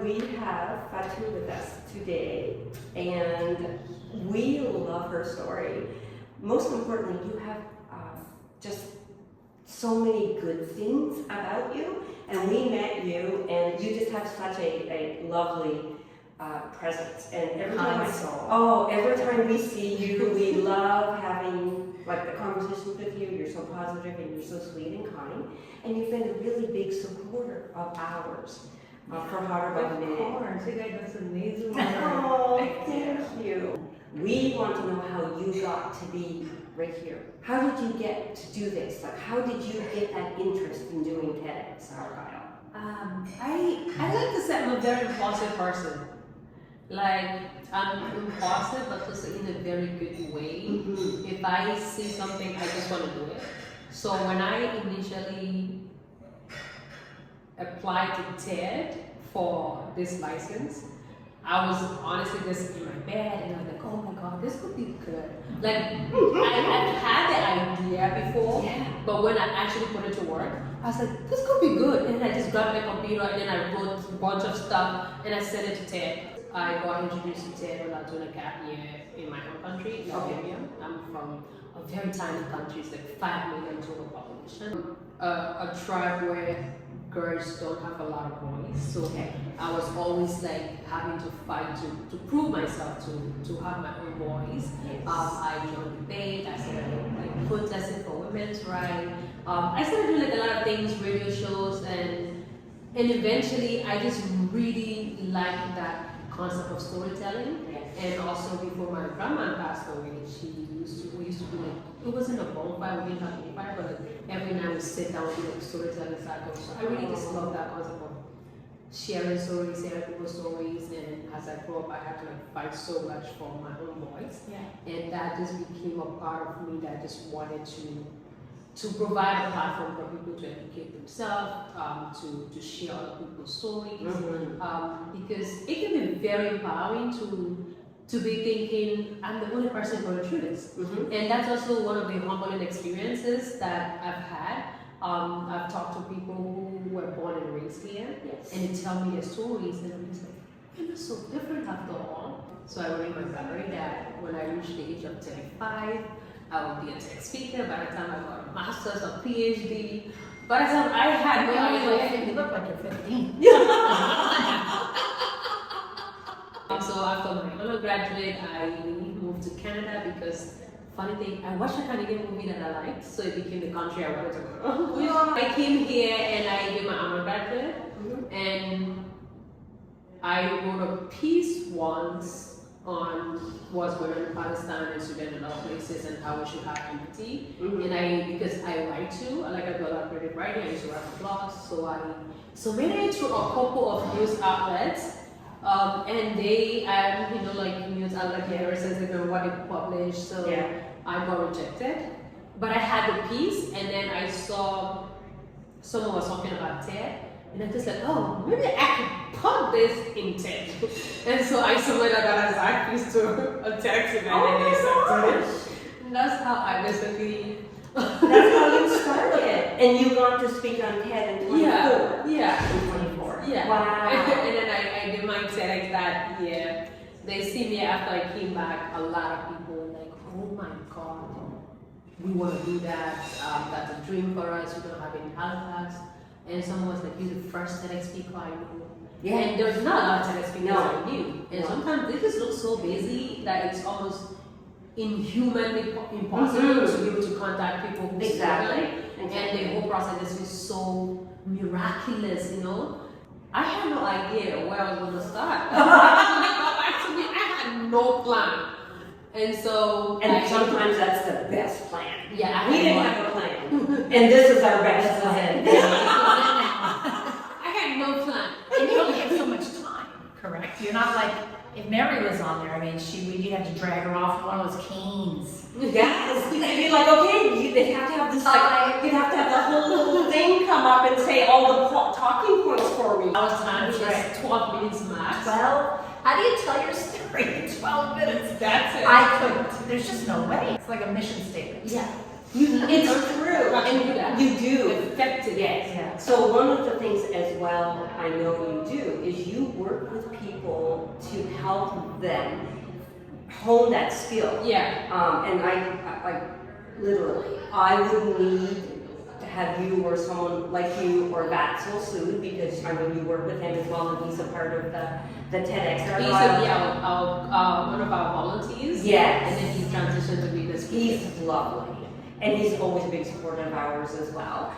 we have Fatu with us today, and we love her story. Most importantly, you have just so many good things about you, and we met you, and you just have such a lovely presence. And every time we see you, we love having like the conversations with you. You're so positive and you're so sweet and kind, and you've been a really big supporter of ours for Harder by the Minute. Of course, you guys, that's amazing. Oh, thank you. We want to know how you got to be right here. How did you get to do this? Like, how did you get that interest in doing TEDx, Argyle? I like to say I'm a very impulsive person. Like, I'm impulsive, but also in a very good way. Mm-hmm. If I see something, I just want to do it. So when I initially applied to TED for this license, I was honestly just in my bed and I was like, oh my God, this could be good. Like, I've had the idea before, but when I actually put it to work, I was like, this could be good. And then I just grabbed my computer and then I wrote a bunch of stuff and I sent it to TED. I got introduced to TED when I was doing a gap year in my home country, Nigeria. I'm from a very tiny country, it's like 5 million total population. A tribe where girls don't have a lot of voice, so I was always like having to fight to prove myself, to have my own voice. Yes. I joined debate, I started like protesting for women's rights. I started doing like a lot of things, radio shows, and eventually I just really liked that concept of storytelling. Yes. And also before my grandma passed away, we used to be like, it wasn't a bonfire, we didn't have any fire, but like every night we sit down and do like storytelling cycles. So I really just love that concept of sharing stories, sharing people's stories, and as I grew up I had to like fight so much for my own voice. Yeah. And that just became a part of me that I just wanted to provide a platform for people to educate themselves, to share other people's stories, because it can be very empowering to be thinking, I'm the only person going through this. And that's also one of the humbling experiences that I've had. I've talked to people who were born and raised here, and they tell me their stories, and I'm just like, you're not so different after all. So I wrote in my diary that when I reached the age of 35, I would be a TED speaker. By the time I got a master's or PhD, by the time I had no idea. You look like you're 15. So after my undergraduate, I moved to Canada because, funny thing, I watched a Canadian movie that I liked, so it became the country I wanted to go to. I came here and I did my undergraduate, and I wrote a piece once on what's going on in Palestine and Sudan and other places and how we should have empathy. And because I write too, I do a lot of creative writing, I used to write for blogs, so I submitted it to a couple of news outlets. And they, like news outlet here says what they published, so I got rejected. But I had the piece, and then I saw someone was talking about TED, and I just like, oh, maybe I could put this in TED. And so I submitted that as a piece to a TEDx event, and they accepted it. And that's how I basically. That's how you started. And you got to speak on TED in 24. Yeah. In 24. Yeah. Wow. And then I did my TEDx that year. They see me after I came back. A lot of people were like, "Oh my God, we want to do that. That's a dream for us. We don't have any Halifax." And someone was like, "You're the first TEDx speaker I know." Yeah. And there's not a lot of TEDx speakers I knew. And No. sometimes they just look so busy that it's almost inhumanly impossible to be able to contact people who Exactly. And the whole process is just so miraculous, you know. I had no idea where I was going to start. Actually, I had no plan. And so And sometimes that's the best plan. Yeah, We didn't have a plan. And this is our best plan. I had no plan. And you only have so much time, correct? You're not like, if Mary was on there, I mean, you'd have to drag her off one of those canes. Yes. You'd be like, okay, they'd have to have this, like, you'd have to have the whole little thing come up and say all the talking points for me. I was time just 12 minutes max. 12? How do you tell your story in 12 minutes? That's it. I couldn't. There's just no way. It's like a mission statement. Yeah. It's true, I can do that. and you do. Effective. Yes. Yeah. So one of the things as well I know you do is you work with people to help them hone that skill. Yeah. And I literally, I would need to have you or someone like you or Vatsil soon because I know you work with him as well and he's a part of the TEDx. He's one of our volunteers. Yes. And then he's transitioned to be the speaker. He's lovely. And he's always a big supporter of ours as well.